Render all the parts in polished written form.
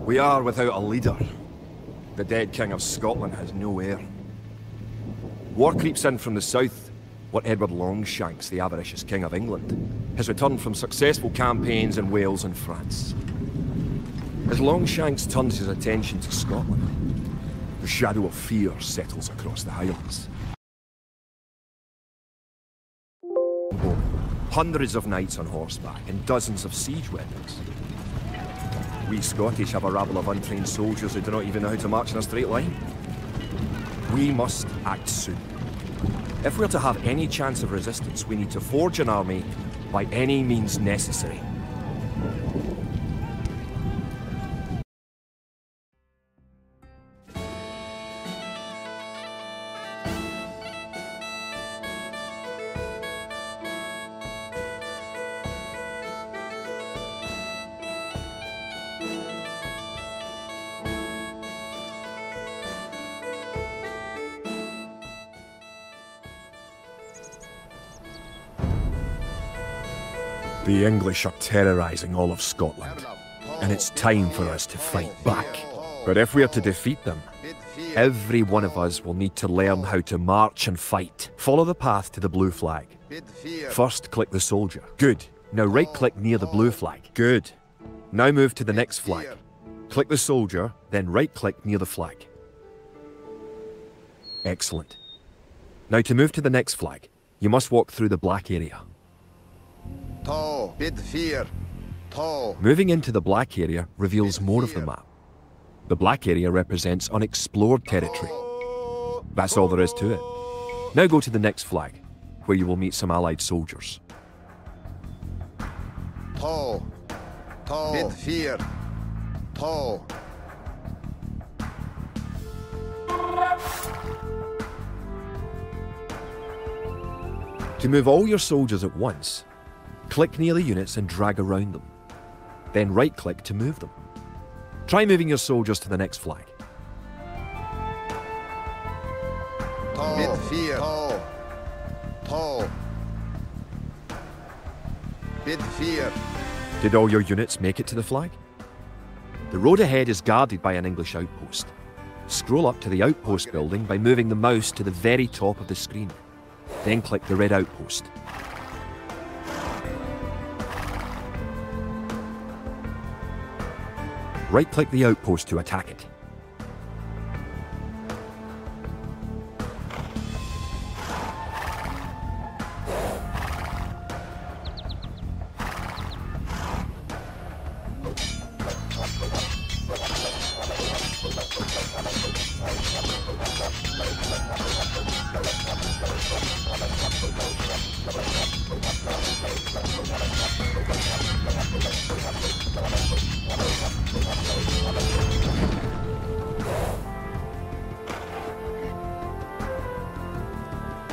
We are without a leader. The dead King of Scotland has no heir. War creeps in from the south, where Edward Longshanks, the avaricious King of England, has returned from successful campaigns in Wales and France. As Longshanks turns his attention to Scotland, the shadow of fear settles across the Highlands. Hundreds of knights on horseback and dozens of siege weapons. We Scottish have a rabble of untrained soldiers who do not even know how to march in a straight line. We must act soon. If we're to have any chance of resistance, we need to forge an army by any means necessary. The English are terrorising all of Scotland, and it's time for us to fight back. But if we are to defeat them, every one of us will need to learn how to march and fight. Follow the path to the blue flag. First, click the soldier. Good. Now right-click near the blue flag. Good. Now move to the next flag. Click the soldier, then right-click near the flag. Excellent. Now to move to the next flag, you must walk through the black area. Moving into the black area reveals more of the map. The black area represents unexplored territory. That's all there is to it. Now go to the next flag, where you will meet some allied soldiers. To move all your soldiers at once, click near the units and drag around them. Then right-click to move them. Try moving your soldiers to the next flag. Did all your units make it to the flag? The road ahead is guarded by an English outpost. Scroll up to the outpost building by moving the mouse to the very top of the screen. Then click the red outpost. Right-click the outpost to attack it.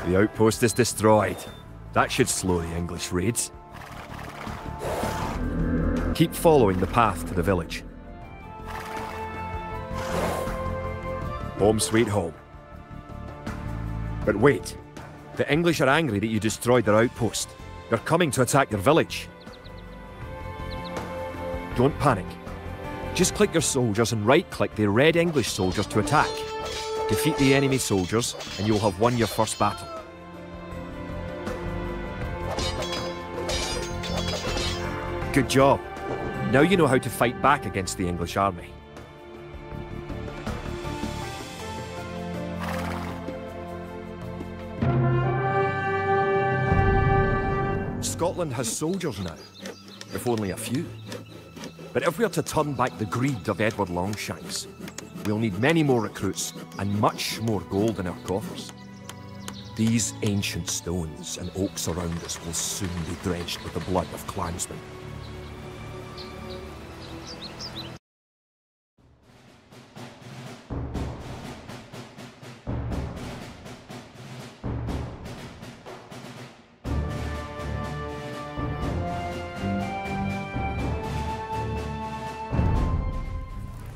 The outpost is destroyed. That should slow the English raids. Keep following the path to the village. Home sweet home. But wait, the English are angry that you destroyed their outpost. They're coming to attack your village. Don't panic. Just click your soldiers and right-click the red English soldiers to attack. Defeat the enemy soldiers and you'll have won your first battle. Good job. Now you know how to fight back against the English army. Scotland has soldiers now, if only a few. But if we are to turn back the greed of Edward Longshanks, we'll need many more recruits and much more gold in our coffers. These ancient stones and oaks around us will soon be drenched with the blood of clansmen.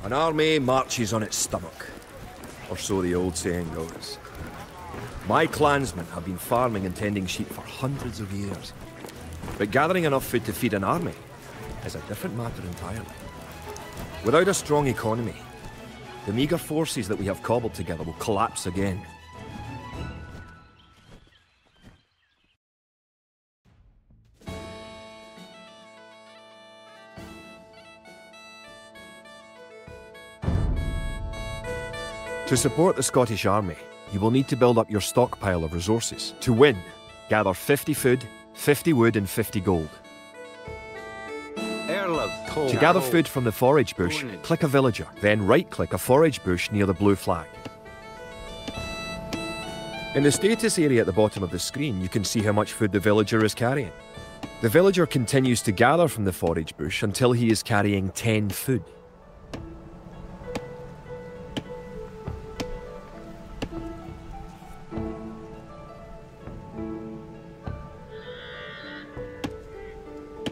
An army marches on its stomach, or so the old saying goes. My clansmen have been farming and tending sheep for hundreds of years, but gathering enough food to feed an army is a different matter entirely. Without a strong economy, the meagre forces that we have cobbled together will collapse again. To support the Scottish Army, you will need to build up your stockpile of resources. To win, gather 50 food, 50 wood and 50 gold. To gather food from the forage bush, click a villager, then right-click a forage bush near the blue flag. In the status area at the bottom of the screen, you can see how much food the villager is carrying. The villager continues to gather from the forage bush until he is carrying 10 food.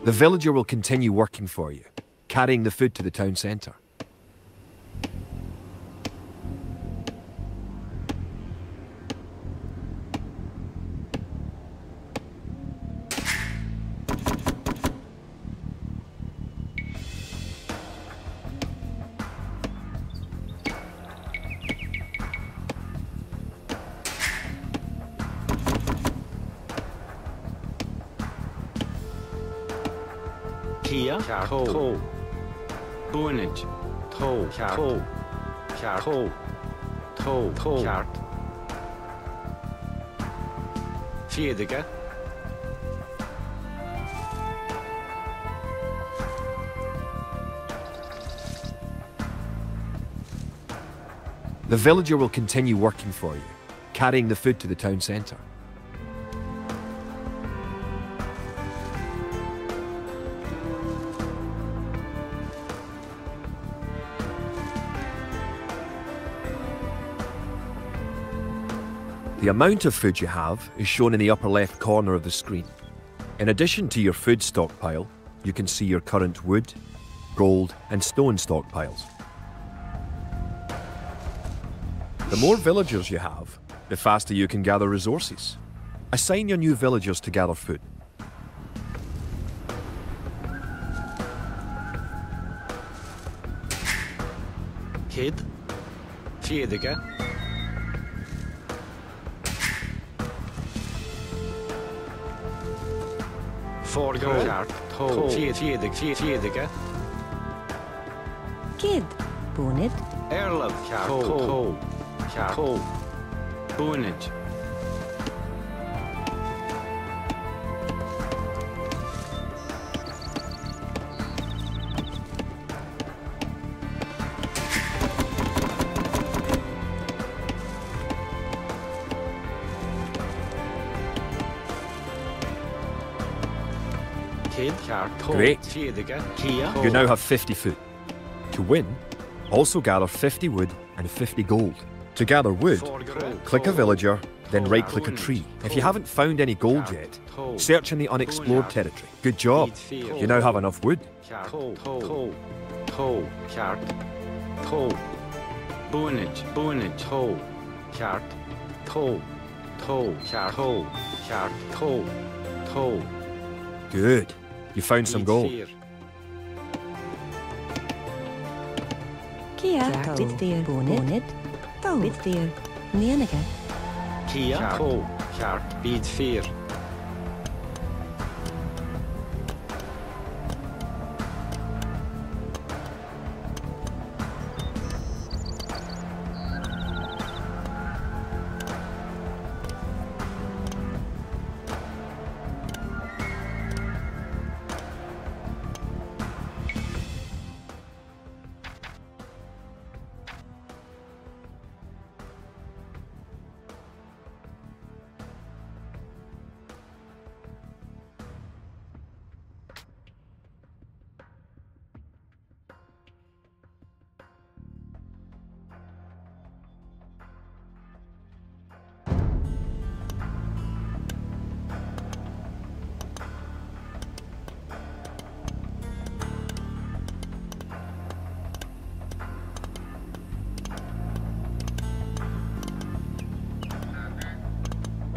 The villager will continue working for you, carrying the food to the town centre. Kia, to, Bunage, to, chart, Fiediga, The villager will continue working for you, carrying the food to the town centre. The amount of food you have is shown in the upper left corner of the screen. In addition to your food stockpile, you can see your current wood, gold and stone stockpiles. The more villagers you have, the faster you can gather resources. Assign your new villagers to gather food. Kid, Fiediga, Forgo, chart, to, Fiediga, Kid, Bunid, Erlov, chart, to, Bunage, Kid, chart, to, Great. Fiediga, Kia, You now have 50 food. To win, also gather 50 wood and 50 gold. To gather wood, click a villager, then right-click a tree. If you haven't found any gold yet, search in the unexplored territory. Good job. You now have enough wood. chart, Bunage, chart, chart, Good. You found some gold. Kia, Bitthir, Bunid, Bitthir, Nianaga, Kia, chart, beat 4.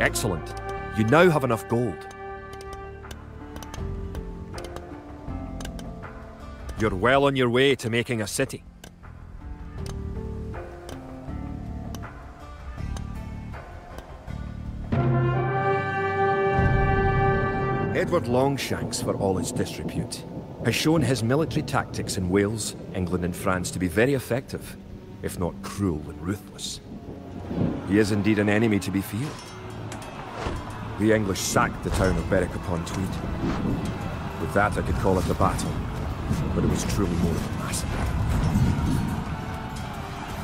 Excellent. You now have enough gold. You're well on your way to making a city. Edward Longshanks, for all his disrepute, has shown his military tactics in Wales, England and France to be very effective, if not cruel and ruthless. He is indeed an enemy to be feared. The English sacked the town of Berwick-upon-Tweed. With that I could call it a battle, but it was truly more of a massacre.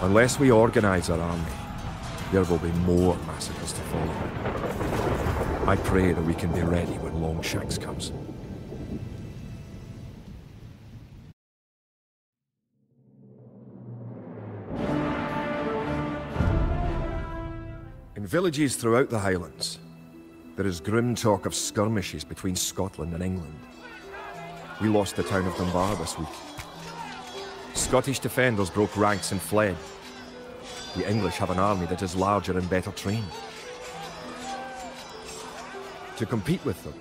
Unless we organise our army, there will be more massacres to follow. I pray that we can be ready when Longshanks comes. In villages throughout the Highlands, there is grim talk of skirmishes between Scotland and England. We lost the town of Dunbar this week. Scottish defenders broke ranks and fled. The English have an army that is larger and better trained. To compete with them,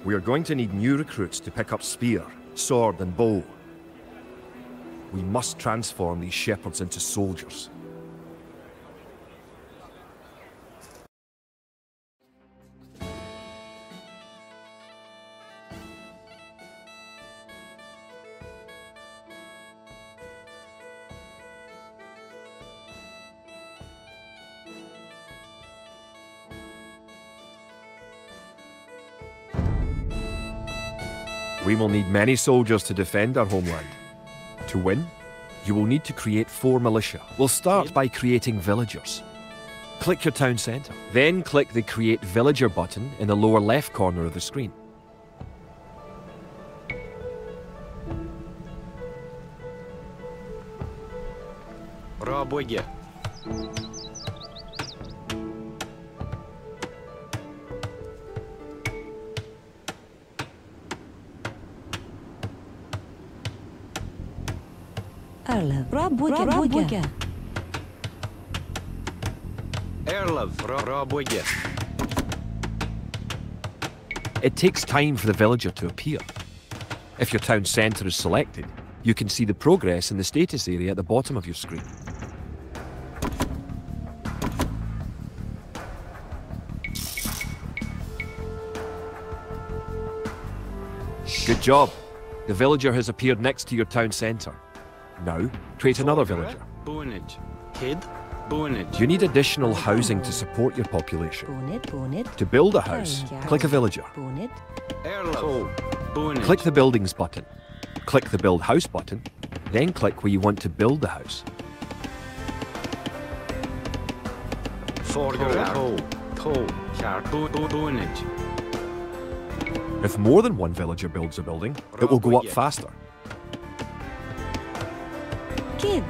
we are going to need new recruits to pick up spear, sword and bow. We must transform these shepherds into soldiers. We will need many soldiers to defend our homeland. To win, you will need to create 4 militia. We'll start by creating villagers. Click your town centre. Then click the Create Villager button in the lower left corner of the screen. رابوية. رابوية. إيرلف رابوية. It takes time for the villager to appear. If your town centre is selected, you can see the progress in the status area at the bottom of your screen. Good job. The villager has appeared next to your town centre. Now, create another villager. بونج. كيد. بونج. You need additional housing to support your population. To build a house, click a villager. إيرلف. بونج. Click the Buildings button. Click the Build House button. Then click where you want to build the house. فورجر. تو. شارك. بونج. If more than one villager builds a building, it will go up faster. Kid.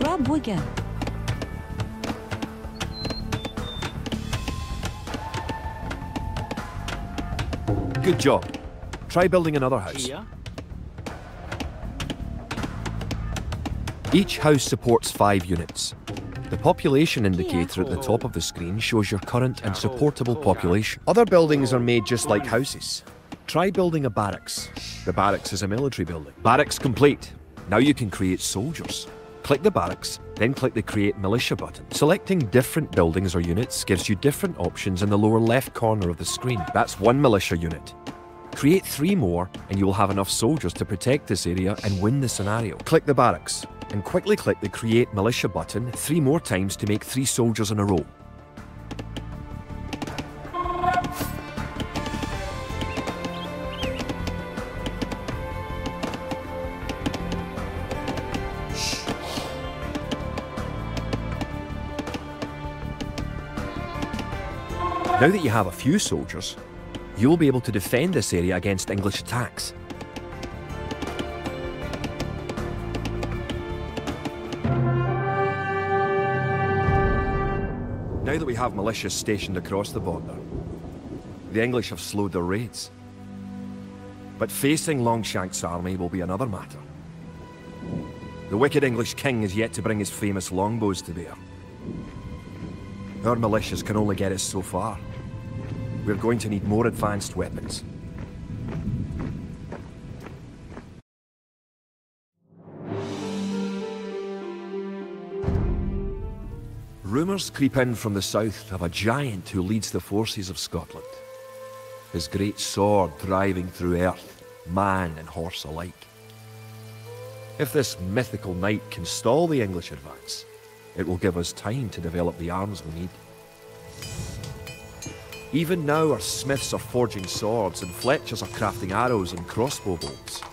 رابوية. Good job. Try building another house. كيا. Each house supports 5 units. The population indicator at the top of the screen shows your current and supportable population. Other buildings are made just like houses. Try building a barracks. The barracks is a military building. Barracks complete. Now you can create soldiers. Click the barracks, then click the Create Militia button. Selecting different buildings or units gives you different options in the lower left corner of the screen. That's 1 militia unit. Create 3 more and you will have enough soldiers to protect this area and win the scenario. Click the barracks and quickly click the Create Militia button 3 more times to make 3 soldiers in a row. Now that you have a few soldiers, you will be able to defend this area against English attacks. Now that we have militias stationed across the border, the English have slowed their raids. But facing Longshanks' army will be another matter. The wicked English king is yet to bring his famous longbows to bear. Our militias can only get us so far. we're going to need more advanced weapons. Rumours creep in from the south of a giant who leads the forces of Scotland. His great sword driving through earth, man and horse alike. If this mythical knight can stall the English advance, it will give us time to develop the arms we need. Even now our smiths are forging swords and fletchers are crafting arrows and crossbow bolts.